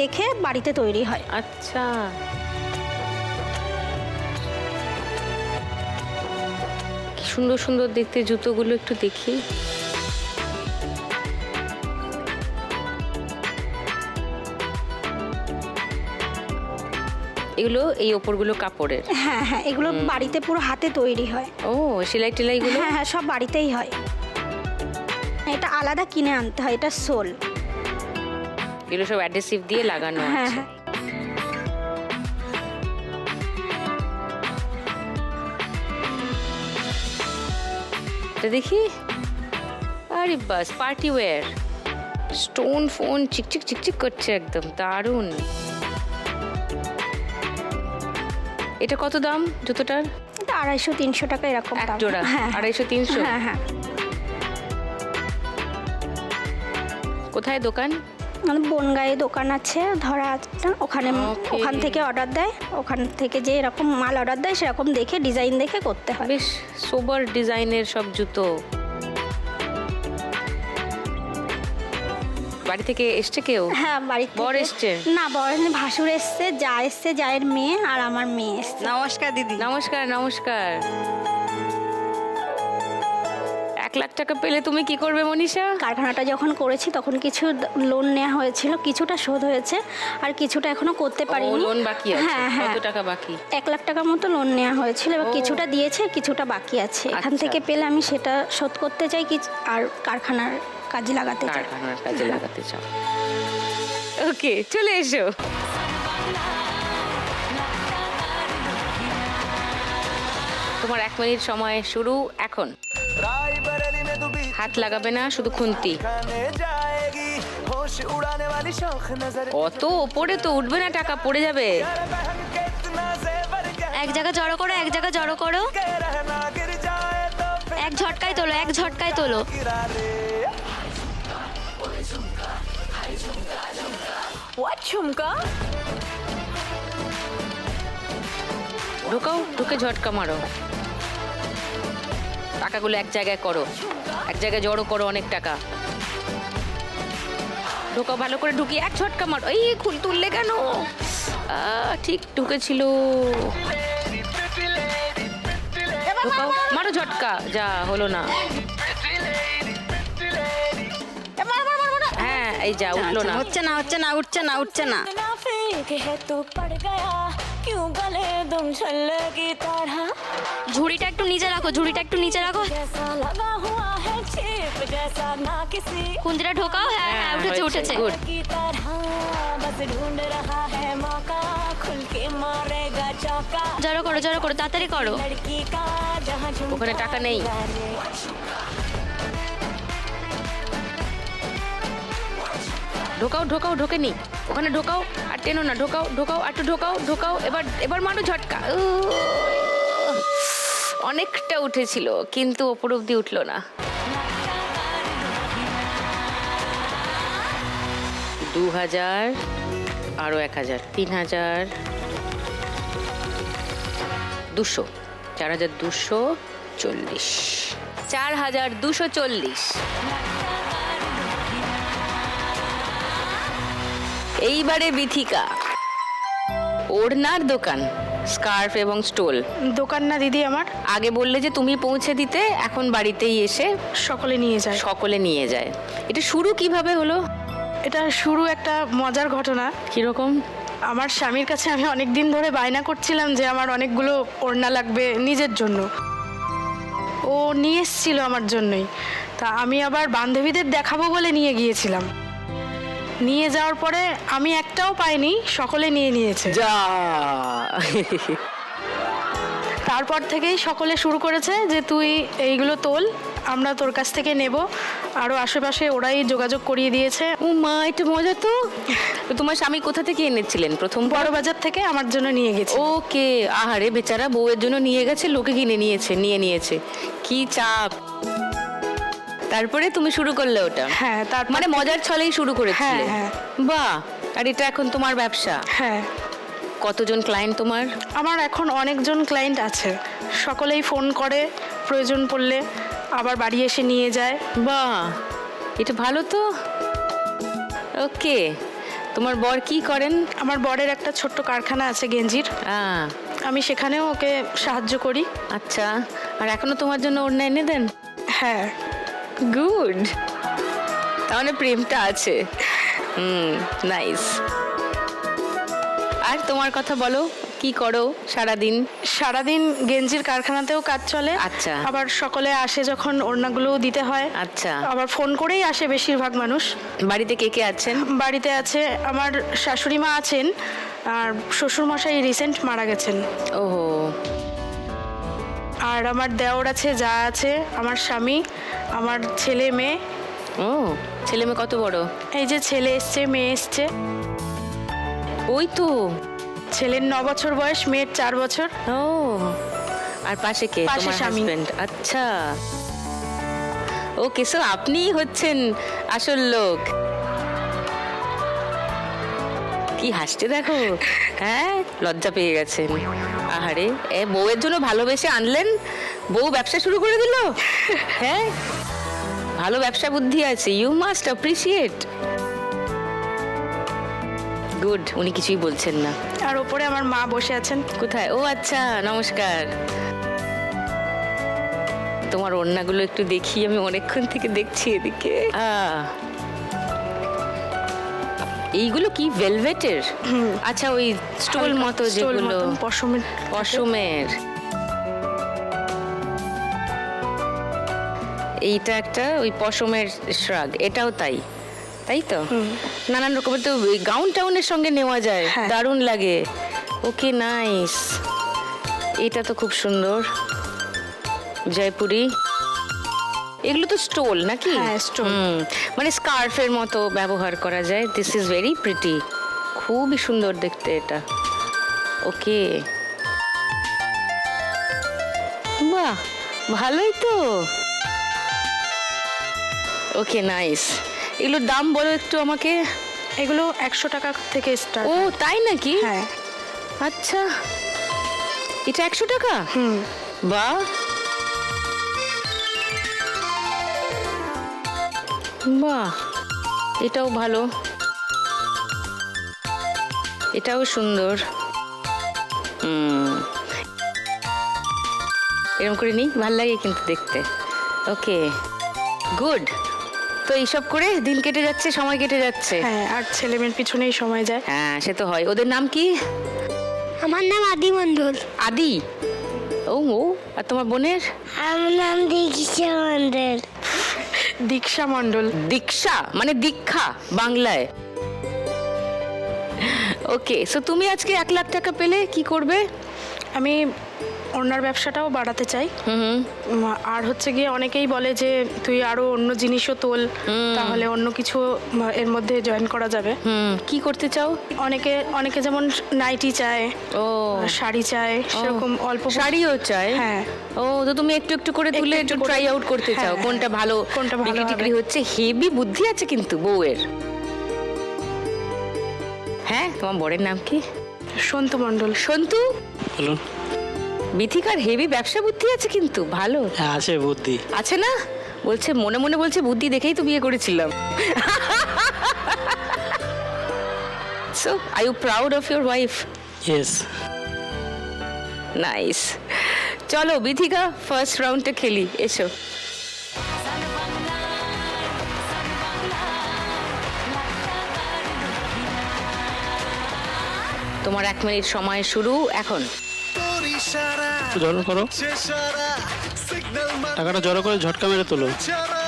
[SPEAKER 4] দেখে বাড়িতে তৈরি হয়।
[SPEAKER 1] আচ্ছা, কি সুন্দর সুন্দর দেখতে জুতোগুলো, একটু দেখি। এগুলো এই ওপরগুলো কাপড়ের?
[SPEAKER 4] হ্যাঁ হ্যাঁ, এগুলো বাড়িতে পুরো হাতে তৈরি হয়।
[SPEAKER 1] ও, সেলাই টেলাইগুলো?
[SPEAKER 4] হ্যাঁ হ্যাঁ, সব বাড়িতেই হয়। এটা আলাদা কিনে আনতে হয়, এটা সোল।
[SPEAKER 1] এগুলো সব অ্যাডহেসিভ দিয়ে লাগানো
[SPEAKER 4] হ্যাঁ
[SPEAKER 1] আছে।
[SPEAKER 4] হ্যাঁ।
[SPEAKER 1] এটা দেখি, আরে বাস, পার্টি ওয়্যার, স্টোন ফোন চিকচিক চিকচিক করছে, একদম দারুণ। এটা কত দাম জুতোটার?
[SPEAKER 4] এটা 250-300 টাকা এরকম
[SPEAKER 1] এক
[SPEAKER 4] দাম।
[SPEAKER 1] জোড়া?
[SPEAKER 4] হ্যাঁ
[SPEAKER 1] 250-300?
[SPEAKER 4] হ্যাঁ হ্যাঁ।
[SPEAKER 1] কোথায় দোকান?
[SPEAKER 4] আমাদের বনগাঁয়ে দোকান আছে ধরা একটা, ওখানে
[SPEAKER 1] Okay.
[SPEAKER 4] ওখান থেকে অর্ডার দেয়, ওখান থেকে যে এরকম মাল অর্ডার দেয় সেরকম দেখে ডিজাইন দেখে করতে হয়।
[SPEAKER 1] বেশ সোবার ডিজাইনের সব জুতো। বাড়ি থেকে এসছে কেউ?
[SPEAKER 4] হ্যাঁ, বাড়ি
[SPEAKER 1] বর
[SPEAKER 4] থেকে-
[SPEAKER 1] এসছে?
[SPEAKER 4] না, বর এসছে, ভাসুর এসছে, যা এসছে, জায়ের মেয়ে আর আমার মেয়ে এসছে।
[SPEAKER 7] নমস্কার দিদি।
[SPEAKER 1] নমস্কার নমস্কার। 1 লাখ টাকা পেলে তুমি কি করবে মনীষা?
[SPEAKER 4] কারখানাটা যখন করেছি তখন কিছু লোন নেওয়া হয়েছিল, কিছুটা শোধ হয়েছে আর কিছুটা এখনো করতে পারিনি।
[SPEAKER 1] লোন বাকি আছে?
[SPEAKER 4] হ্যাঁ হ্যাঁ,
[SPEAKER 1] কত টাকা বাকি?
[SPEAKER 4] 1 লাখ টাকার মতো লোন নেওয়া হয়েছিল, এবার কিছুটা দিয়েছে, কিছুটা বাকি আছে। এখান
[SPEAKER 1] আচ্ছা।
[SPEAKER 4] থেকে পেলে আমি সেটা শোধ করতে চাই আর কারখানার কাজে লাগাতে চাই।
[SPEAKER 1] কারখানার কাজে লাগাতে চাও? ওকে, চলে এসো। তোমার 1 মিনিট সময় শুরু এখন।
[SPEAKER 6] रायबरेली में तू बीच
[SPEAKER 1] হাত লাগাবে না, শুধু খুন্তি।
[SPEAKER 6] खाने जाएगी होश उड़ाने वाली शौक नजर
[SPEAKER 1] অত ওপরে তো उठবে না, টাকা পড়ে যাবে।
[SPEAKER 6] तेरे बहन के इतना जेवर क्या
[SPEAKER 7] এক জায়গা জড়ো করো, এক জায়গা জড়ো করো,
[SPEAKER 6] के रहना गिर जाए तो फिर
[SPEAKER 7] এক ঝটকায় তোলো, এক ঝটকায় তোলো।
[SPEAKER 6] गिरा रे
[SPEAKER 1] ঢোকাও, ঢুকে ঝটকা মারো। টাকাগুলো এক জায়গায় করো, এক জায়গায় জড়ো করো, অনেক টাকা ঢোকাও, ভালো করে ঢুকিয়ে এক ঝটকা মারো। এই খুল তুললে কেন? ঠিক ঢুকেছিল। ঢোকাও, মারো ঝটকা। যা হলো না। হ্যাঁ, এই যা উঠলো না।
[SPEAKER 7] হচ্ছে না, হচ্ছে না, উঠছে না, উঠছে না।
[SPEAKER 8] इतना फेंक है तो पड़ गया क्यों गले दुम छल्ले की तरह
[SPEAKER 7] ঝুড়িটা একটু নিচে রাখো, ঝুড়িটা একটু নিচে রাখো।
[SPEAKER 8] जैसा लगा हुआ है छिप जैसा ना किसी
[SPEAKER 7] কুঞ্জিটা ঢোকাও। হ্যাঁ হ্যাঁ, উঠেছে
[SPEAKER 1] হয়েছে,
[SPEAKER 7] উঠেছে।
[SPEAKER 1] good।
[SPEAKER 8] की तरह बस ढूंढ रहा है मौका खुल के मारेगा चौका
[SPEAKER 7] জড়ো করো, জড়ো করো, তাড়াতাড়ি করো।
[SPEAKER 8] लड़की का जहाँ झुमका
[SPEAKER 1] ওখানে টাকা নেই। ঢোকাও ঢোকাও, ঢোকেনি। ওখানে ঢোকাও, আর টেনো না। ঢোকাও ঢোকাও, আর একটু ঢোকাও ঢোকাও। এবার এবার মারো ঝটকা। অনেকটা উঠেছিল, কিন্তু ওপর অব্দি উঠলো না। 2000, আরো 1000, 3000, 200, 4240, 4240। এইবারে বিথিকা, ওড়নার দোকান, স্কার্ফ এবং স্টোল।
[SPEAKER 5] দোকান না দিদি আমার,
[SPEAKER 1] আগে বললে যে তুমি পৌঁছে দিতে, এখন বাড়িতেই এসে
[SPEAKER 5] সকলে নিয়ে যায়।
[SPEAKER 1] সকলে নিয়ে যায়। এটা শুরু কিভাবে হলো?
[SPEAKER 5] এটা শুরু একটা মজার ঘটনা।
[SPEAKER 1] কিরকম?
[SPEAKER 5] আমার স্বামীর কাছে আমি অনেক দিন ধরে বায়না করছিলাম যে আমার অনেকগুলো ওড়না লাগবে নিজের জন্য। ও নিয়ে এসেছিল আমার জন্যই। তা আমি আবার বান্ধবীদের দেখাবো বলে নিয়ে গিয়েছিলাম। নিয়ে যাওয়ার পরে আমি একটাও পাইনি, সকলে নিয়ে নিয়েছে।
[SPEAKER 1] যা
[SPEAKER 5] তারপর থেকেই সকলে শুরু করেছে যে তুই এইগুলো তোল, আমরা তোর কাছ থেকে নেব। আরও আশেপাশে ওরাই যোগাযোগ করিয়ে দিয়েছে।
[SPEAKER 1] ও মা, এটা মজা তো। তো তোমার স্বামী কোথা থেকে এনেছিলেন প্রথম?
[SPEAKER 5] বড় বাজার থেকে আমার জন্য নিয়ে গেছে।
[SPEAKER 1] ওকে, আহারে বেচারা, বউয়ের জন্য নিয়ে গেছে, লোকে কিনে নিয়েছে, নিয়ে নিয়েছে। কি চাপ। তা তারপরে তুমি শুরু করলে ওটা?
[SPEAKER 5] হ্যাঁ, তারপর
[SPEAKER 1] মানে মজার ছলেই শুরু করেছিলে?
[SPEAKER 5] হ্যাঁ, হ্যাঁ।
[SPEAKER 1] বাহ, আর এটা এখন তোমার ব্যবসা?
[SPEAKER 5] হ্যাঁ,
[SPEAKER 1] কতজন ক্লায়েন্ট তোমার?
[SPEAKER 5] আমার এখন অনেকজন ক্লায়েন্ট আছে, সকলেই ফোন করে প্রয়োজন পড়লে, আবার বাড়ি এসে নিয়ে যায়।
[SPEAKER 1] বাহ, এটা ভালো তো। ওকে, তোমার বর কি করেন?
[SPEAKER 5] আমার বরের একটা ছোট্ট কারখানা আছে গেঞ্জির, আমি সেখানেও ওকে সাহায্য করি।
[SPEAKER 1] আচ্ছা, আর এখনো তোমার জন্য ওড়না এনে দেন?
[SPEAKER 5] হ্যাঁ,
[SPEAKER 1] গুড, তাহলে প্রেমটা আছে। নাইস। আর তোমার কথা বলো, কি করো সারাদিন?
[SPEAKER 5] সারাদিন গেঞ্জির কারখানাতেও কাজ চলে।
[SPEAKER 1] আচ্ছা।
[SPEAKER 5] আবার সকলে আসে যখন ওড়নাগুলোও দিতে হয়।
[SPEAKER 1] আচ্ছা,
[SPEAKER 5] আবার ফোন করেই আসে বেশিরভাগ মানুষ।
[SPEAKER 1] বাড়িতে কে কে আছেন?
[SPEAKER 5] বাড়িতে আছে আমার শাশুড়ি মা আছেন, আর শ্বশুরমশাই রিসেন্ট মারা গেছেন।
[SPEAKER 1] ওহো,
[SPEAKER 5] আর আমার দেওর আছে, যা আছে, আমার স্বামী, আমার ছেলে মেয়ে।
[SPEAKER 1] ও, ছেলে মেয়ে কত বড়?
[SPEAKER 5] এই যে ছেলে এসছে, মেয়ে এসছে।
[SPEAKER 1] ওই তো।
[SPEAKER 5] ছেলের 9 বছর বয়স, মেয়ের 4 বছর।
[SPEAKER 1] ও, আর পাশে কে?
[SPEAKER 5] পাশে
[SPEAKER 1] তোমার
[SPEAKER 5] স্বামী।
[SPEAKER 1] হাজবেন্ড? আচ্ছা, ওকে, সো আপনিই হচ্ছেন আসল লোক। কি হাসতে দেখো, হ্যাঁ, লজ্জা পেয়ে গেছেন। আহারে, বউয়ের জন্য ভালোবেসে আনলেন, বউ ব্যবসা শুরু করে দিল। হ্যাঁ, ভালো ব্যবসা বুদ্ধি আছে, ইউ মাস্ট অ্যাপ্রিসিয়েট। গুড, উনি কিছুই বলছেন না।
[SPEAKER 5] আর ওপরে আমার মা বসে আছেন।
[SPEAKER 1] কোথায়? ও আচ্ছা, নমস্কার। তোমার ওড়নাগুলো একটু দেখি, আমি অনেকক্ষণ থেকে দেখছি এদিকে। এইগুলো কি ভেলভেটের? আচ্ছা, ওই স্টোল মতো
[SPEAKER 5] স্টোল
[SPEAKER 1] যেগুলো,
[SPEAKER 5] মতন পশমের।
[SPEAKER 1] পশমের। এইটা একটা ওই পশমের শ্রাগ, এটাও তাই, তাই তো? নানান রকমের তো গাউন টাউনের সঙ্গে নেওয়া যায়,
[SPEAKER 5] হ্যাঁ।
[SPEAKER 1] দারুণ লাগে। ওকে, নাইস। এটা তো খুব সুন্দর, জয়পুরি। এগুলো তো স্টোল নাকি?
[SPEAKER 5] হ্যাঁ, stole।
[SPEAKER 1] মানে স্কার্ফের মতো ব্যবহার করা যায়। দিস ইজ ভেরি প্রিটি, খুবই সুন্দর দেখতে এটা। ওকে, বাহ, ভালোই তো। ওকে, নাইস। এগুলোর দাম বলো একটু আমাকে।
[SPEAKER 5] এগুলো 100 টাকা থেকে স্টার্ট।
[SPEAKER 1] ও, তাই নাকি?
[SPEAKER 5] হ্যাঁ।
[SPEAKER 1] আচ্ছা, এটা 100 টাকা? বাহ, বাহ, এটাও ভালো, এটাও সুন্দর। এরকম করে নিই, ভাল লাগে কিন্তু দেখতে। ওকে, গুড। তো এইসব করে দিন কেটে যাচ্ছে, সময় কেটে যাচ্ছে।
[SPEAKER 5] হ্যাঁ, আর ছেলে মেয়ের পিছনেই সময় যায়।
[SPEAKER 1] হ্যাঁ, সে তো হয়। ওদের নাম কি?
[SPEAKER 4] আমার নাম আদি মণ্ডল।
[SPEAKER 1] আদি? ও, আর তোমার বোনের?
[SPEAKER 4] আমার নাম দীক্ষা মণ্ডল।
[SPEAKER 5] দীক্ষা মণ্ডল।
[SPEAKER 1] দীক্ষা মানে দীক্ষা বাংলায়। ওকে, সো তুমি আজকে 1 লাখ টাকা পেলে কি করবে?
[SPEAKER 5] আমি ওনার ব্যবসাটাও বাড়াতে চাই। আর হচ্ছে গিয়ে অনেকেই বলে যে তুই আরো অন্য জিনিসও তোল, তাহলে অন্য কিছু এর মধ্যে জয়েন করা যাবে।
[SPEAKER 1] কি করতে চাও?
[SPEAKER 5] অনেকে যেমন নাইটি চায়,
[SPEAKER 1] ও,
[SPEAKER 5] শাড়ি চায়, সেরকম অল্প
[SPEAKER 1] শাড়িও চাই।
[SPEAKER 5] হ্যাঁ।
[SPEAKER 1] ও, তো তুমি একটু একটু করে তুলে
[SPEAKER 5] একটু
[SPEAKER 1] একটু
[SPEAKER 5] করে।
[SPEAKER 1] ট্রাই আউট করতে চাও,
[SPEAKER 5] হ্যাঁ,
[SPEAKER 1] কোনটা ভালো,
[SPEAKER 5] কোনটা ভালো
[SPEAKER 1] বিক্রি
[SPEAKER 5] হবে।
[SPEAKER 1] টিক্রি হচ্ছে। হেভি বুদ্ধি আছে কিন্তু বউয়ের। হ্যাঁ, তোমার বরের নাম কি?
[SPEAKER 5] সন্তু মণ্ডল।
[SPEAKER 1] সন্তু?
[SPEAKER 9] বলুন।
[SPEAKER 1] বিথিকার হেভি ব্যবসা বুদ্ধি আছে কিন্তু, ভালো
[SPEAKER 9] হ্যাঁ, আছে বুদ্ধি।
[SPEAKER 1] আছে না? বলছে, মনে মনে বলছে বুদ্ধি দেখেই তো বিয়ে করেছিলাম। So, are you proud of your wife?
[SPEAKER 9] Yes.
[SPEAKER 1] Nice. চলো বিথিকা, ফার্স্ট রাউন্ডটা খেলি, এসো। তোমার 1 মিনিট সময় শুরু এখন।
[SPEAKER 6] তোর ইশারা
[SPEAKER 9] একটু জড়ো করো,
[SPEAKER 6] সে সারা সিগন্যাল
[SPEAKER 9] টাকাটা জড়ো করে ঝটকা মেরে তোলো।
[SPEAKER 6] মারা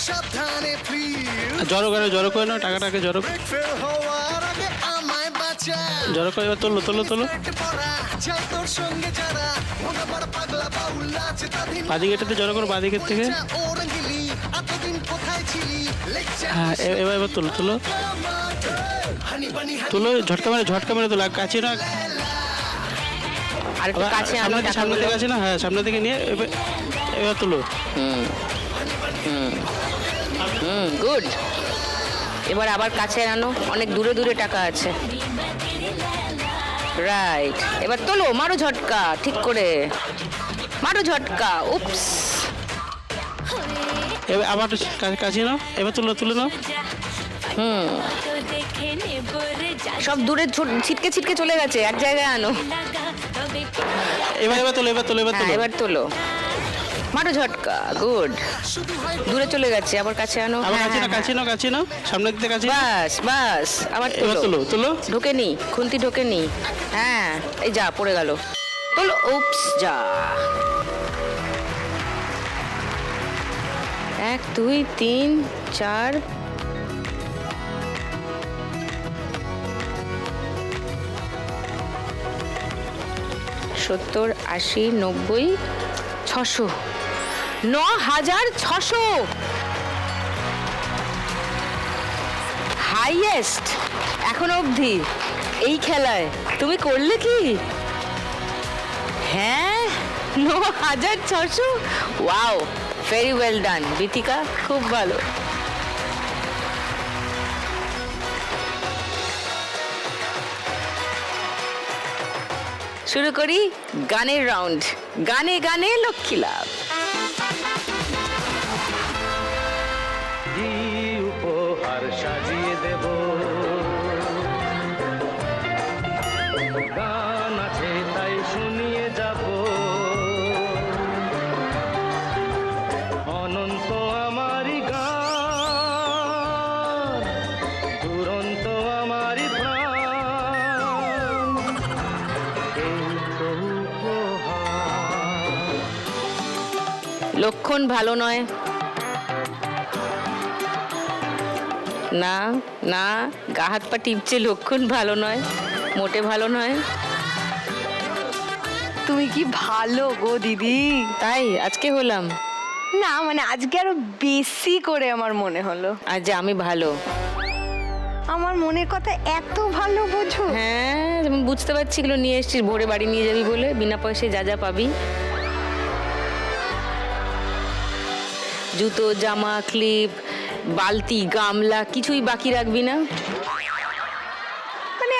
[SPEAKER 6] সাবধানে প্লিজ
[SPEAKER 9] আর জড়ো করে নাও, টাকাটাকে জড়ো
[SPEAKER 6] ফেল হওয়ার আগে আমায় বাঁচা
[SPEAKER 9] জড়ো করে, এবার তোলো তোলো তোলো।
[SPEAKER 6] পড়া চল তোর সঙ্গে যারা ওরা বড় পাগলা বাউল আছে তাদের
[SPEAKER 9] বাদিকেটাতে জড়ো করো, বাদিকের থেকে।
[SPEAKER 6] ও রঙ্গিলি এতদিন কোথায় ছিলি লেকচার
[SPEAKER 9] হ্যাঁ, এবার তোলো তোলো
[SPEAKER 6] হানি বানি
[SPEAKER 9] তোলো, ঝটকা মেরে তোলো। আর কাছে না,
[SPEAKER 1] আর একটু কাছে আনো
[SPEAKER 9] সামনে
[SPEAKER 1] টাকাগুলো।
[SPEAKER 9] থেকে আছে না, হ্যাঁ সামনে থেকে নিয়ে এবার তোলো।
[SPEAKER 1] গুড। এবার আবার কাছে আনো, অনেক দূরে দূরে টাকা আছে। রাইট, এবার তোলো, মারো ঝটকা, ঠিক করে মারো ঝটকা। উপস,
[SPEAKER 9] এবার আবার কাছে নাও, এবার তুলে নাও।
[SPEAKER 1] সব দূরে ছিটকে ছিটকে চলে গেছে, এক জায়গায় আনো।
[SPEAKER 9] এবার তোলো।
[SPEAKER 1] হ্যাঁ, এবার তোলো, মারো ঝটকা, গুড। দূরে চলে গেছে, আবার কাছে আনো।
[SPEAKER 9] আবার
[SPEAKER 1] হ্যাঁ,
[SPEAKER 9] কাছে নাও, সামনের দিকে কাছে নাও।
[SPEAKER 1] বাস বাস, আবার
[SPEAKER 9] এবার তোলো।
[SPEAKER 1] ঢোকে নি, খুন্তি ঢোকে নি। হ্যাঁ, এই যা পড়ে গেল, তোলো। উপস, যা। 1 2 3 4 70 80 90 600 9600 হাইয়েস্ট এখন অবধি এই খেলায়। তুমি করলে কি? হ্যাঁ, 9600। ওয়াও, ভেরি ওয়েল ডান বিতিকা, খুব ভালো। শুরু করি গানের রাউন্ড। গানে গানে লক্ষ্মী লাভ।
[SPEAKER 6] উপহার সাজিয়ে দেব, গান আছে তাই শুনিয়ে যাব, অনন্ত আমারই গান, দুরন্ত আমারই প্রাণ, এই তো উপহার।
[SPEAKER 1] লক্ষণ ভালো নয়। না না, গা হাত পা টিপছে, লক্ষণ ভালো নয়, মোটে ভালো নয়।
[SPEAKER 10] তুমি কি ভালো গো দিদি।
[SPEAKER 1] তাই আজকে হলাম
[SPEAKER 10] না মানে আজকে আরো বেশি করে আমার মনে হলো।
[SPEAKER 1] আজ যে আমি ভালো।
[SPEAKER 10] আমার মনের কথা এত ভালো বোঝো।
[SPEAKER 1] হ্যাঁ, আমি বুঝতে পারছি, এগুলো নিয়ে এসছিস ভোরে বাড়ি নিয়ে যাবি বলে, বিনা পয়সায় যা যা পাবি। জুতো, জামা, ক্লিপ, বালতি, গামলা, কিছুই বাকি রাখবি না।
[SPEAKER 10] মানে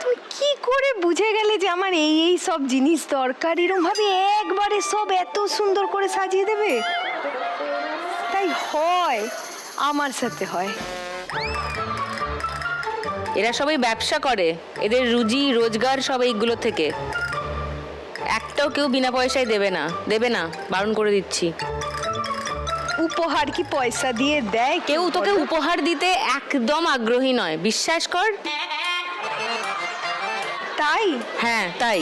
[SPEAKER 10] তুমি কি করে বুঝে গেলে যে আমার এই এই সব জিনিস দরকার, এরকম ভাবে একবারে সব এত সুন্দর করে সাজিয়ে দেবে? তাই হয়, আমার সাথে হয়।
[SPEAKER 1] এরা সবাই ব্যবসা করে, এদের রুজি রোজগার সব এইগুলো থেকে। একটাও কেউ বিনা পয়সায় দেবে না, বারণ করে দিচ্ছি।
[SPEAKER 10] উপহার কি পয়সা দিয়ে দেয়?
[SPEAKER 1] কেউ তোকে উপহার দিতে একদম আগ্রহী নয়, বিশ্বাস কর।
[SPEAKER 10] তাই?
[SPEAKER 1] হ্যাঁ তাই।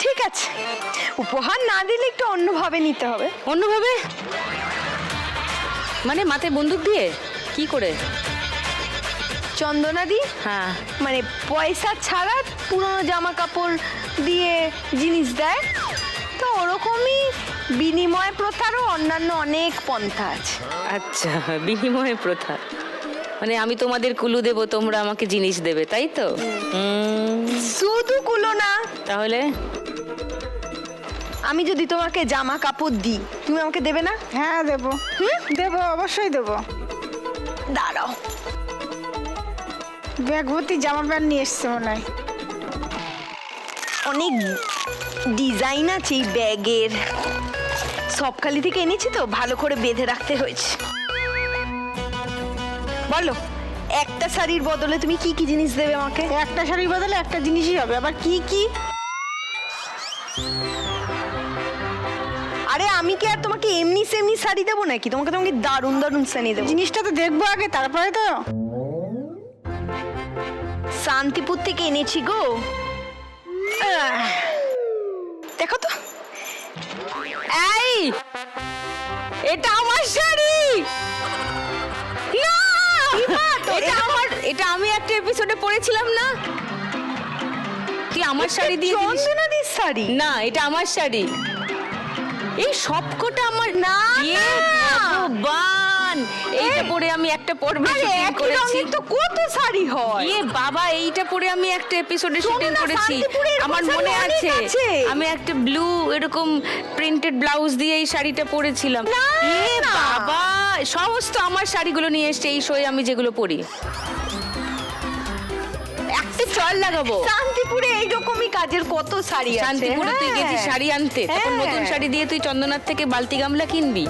[SPEAKER 10] ঠিক আছে, উপহার না দিলে একটু অন্যভাবে নিতে হবে।
[SPEAKER 1] অন্যভাবে মানে মাথায় বন্দুক দিয়ে? কি করে?
[SPEAKER 10] চন্দনা দি,
[SPEAKER 1] হ্যাঁ,
[SPEAKER 10] মানে পয়সা ছাড়া পুরনো জামা কাপড় দিয়ে জিনিস দেয়, তো ওরকমই বিনিময় প্রথারও অন্যান্য অনেক পন্থা আছে।
[SPEAKER 1] আচ্ছা, বিনিময় প্রথা মানে আমি তোমাদের কুলু দেব, তোমরা আমাকে জিনিস দেবে, তাই তো?
[SPEAKER 10] শুধু কুলো না,
[SPEAKER 1] তাহলে
[SPEAKER 10] আমি যদি তোমাকে জামা কাপড় দিই, তুমি আমাকে দেবে না?
[SPEAKER 3] হ্যাঁ দেবো, দেবো, অবশ্যই দেবো।
[SPEAKER 10] দাঁড়াও,
[SPEAKER 3] ব্যাগ ভর্তি জামা প্যান্ট নিয়ে এসছে মনে হয়।
[SPEAKER 10] অনেক ডিজাইন আছে এই ব্যাগের, সবখালি থেকে এনেছি তো, ভালো করে বেঁধে রাখতে হয়েছে। বলো, একটা শাড়ির বদলে তুমি কি কি জিনিস দেবে আমাকে?
[SPEAKER 3] একটা শাড়ির বদলে একটা জিনিসই হবে, আবার কি কি?
[SPEAKER 10] আরে আমি কি আর তোমাকে এমনি সেমনি শাড়ি দেবো নাকি? তোমাকে দারুণ দারুণ শাড়ি দেবো।
[SPEAKER 3] জিনিসটা তো দেখবো আগে, তারপরে তো।
[SPEAKER 10] শান্তিপুর থেকে এনেছি গো। দেখো তো,
[SPEAKER 1] এই এটা আমার শাড়ি না, এটা আমি একটা এপিসোডে পরেছিলাম না। তুই আমার শাড়ি দিয়ে দিস?
[SPEAKER 10] চন্দনাদির শাড়ি
[SPEAKER 1] না, এটা আমার শাড়ি। এই সবকটা আমার।
[SPEAKER 10] না,
[SPEAKER 1] ইয়ে
[SPEAKER 10] না।
[SPEAKER 1] ভগবান, জান এইটা পরে আমি একটা পর্বে
[SPEAKER 10] আরে
[SPEAKER 1] শুটিং
[SPEAKER 10] একই
[SPEAKER 1] করেছি।
[SPEAKER 10] রঙের তো কত শাড়ি হয়।
[SPEAKER 1] ইয়ে বাবা, এইটা পরে আমি একটা এপিসোডে
[SPEAKER 10] শোনো
[SPEAKER 1] শুটিং
[SPEAKER 10] না,
[SPEAKER 1] করেছি।
[SPEAKER 10] শান্তিপুরে এরকম
[SPEAKER 1] আমার
[SPEAKER 10] শাড়ি
[SPEAKER 1] মনে
[SPEAKER 10] অনেক
[SPEAKER 1] আছে
[SPEAKER 10] আছে।
[SPEAKER 1] আমি একটা ব্লু এরকম প্রিন্টেড ব্লাউজ দিয়ে এই শাড়িটা পরেছিলাম। ইয়ে
[SPEAKER 10] না।
[SPEAKER 1] বাবা, সমস্ত আমার শাড়িগুলো নিয়ে এসছে এই শোয়ে আমি যেগুলো পরি। একটা চল লাগাবো।
[SPEAKER 10] শান্তিপুরে এইরকমই কাজের কত শাড়ি আছে।
[SPEAKER 1] শান্তিপুরে তুই
[SPEAKER 10] হ্যাঁ।
[SPEAKER 1] গেছিস শাড়ি আনতে, তখন
[SPEAKER 10] হ্যাঁ।
[SPEAKER 1] নতুন শাড়ি দিয়ে তুই চন্দনার থেকে বালতি গামলা কিনবি?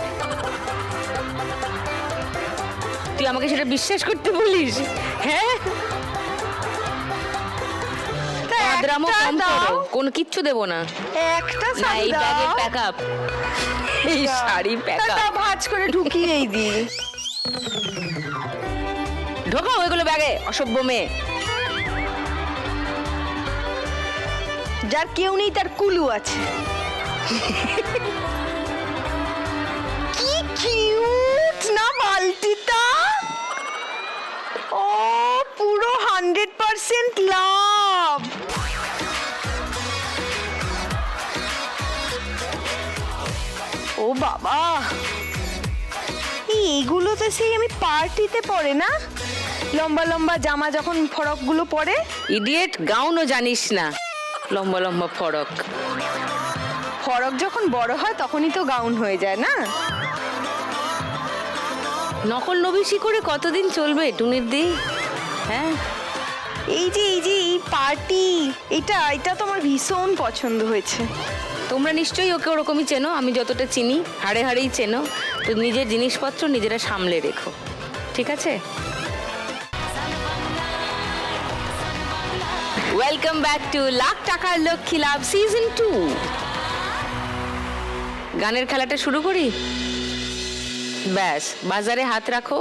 [SPEAKER 1] তুই আমাকে সেটা বিশ্বাস করতে বলিস? হ্যাঁ,
[SPEAKER 10] তা
[SPEAKER 1] আদ্রামও
[SPEAKER 10] একটা
[SPEAKER 1] কম
[SPEAKER 10] দাও।
[SPEAKER 1] করো, কোনো কিচ্ছু দেবো না।
[SPEAKER 10] একটা
[SPEAKER 1] না,
[SPEAKER 10] শাড়ি
[SPEAKER 1] এই ব্যাগের
[SPEAKER 10] দাও।
[SPEAKER 1] প্যাকআপ, এই শাড়ি
[SPEAKER 10] তা
[SPEAKER 1] প্যাকআপ
[SPEAKER 10] দাও, ভাঁজ করে ঢুকিয়েই দি।
[SPEAKER 1] ঢোকাও এগুলো ব্যাগে, অসভ্য মেয়ে।
[SPEAKER 10] যার কেউ নেই তার কুলু আছে। কি কিউট না বালতিটা। ও পুরো 100% লাভ। ও বাবা, এইগুলো তো সেই আমি পার্টিতে পরে না, লম্বা লম্বা জামা যখন ফরকগুলো পরে।
[SPEAKER 1] ইডিয়েট, গাউনও জানিস না, লম্বা লম্বা ফরক।
[SPEAKER 10] ফরক যখন বড় হয় তখনই তো গাউন হয়ে যায় না।
[SPEAKER 1] নকল নবিশি করে কতদিন চলবে টুনির দি? হ্যাঁ,
[SPEAKER 10] এই যে এই পার্টি, এটা তো আমার ভীষণ পছন্দ হয়েছে।
[SPEAKER 1] তোমরা নিশ্চয়ই ওকে ওরকমই চেনো, আমি যতটা চিনি হাড়ে হাড়েই চেনো। তো নিজের জিনিসপত্র নিজেরা সামলে রেখো, ঠিক আছে? ওয়েলকাম ব্যাক টু লাখ টাকার লক্ষ্মী লাভ সিজন 2। গানের খেলাটা শুরু করি। ব্যাস, বাজারে হাত রাখো।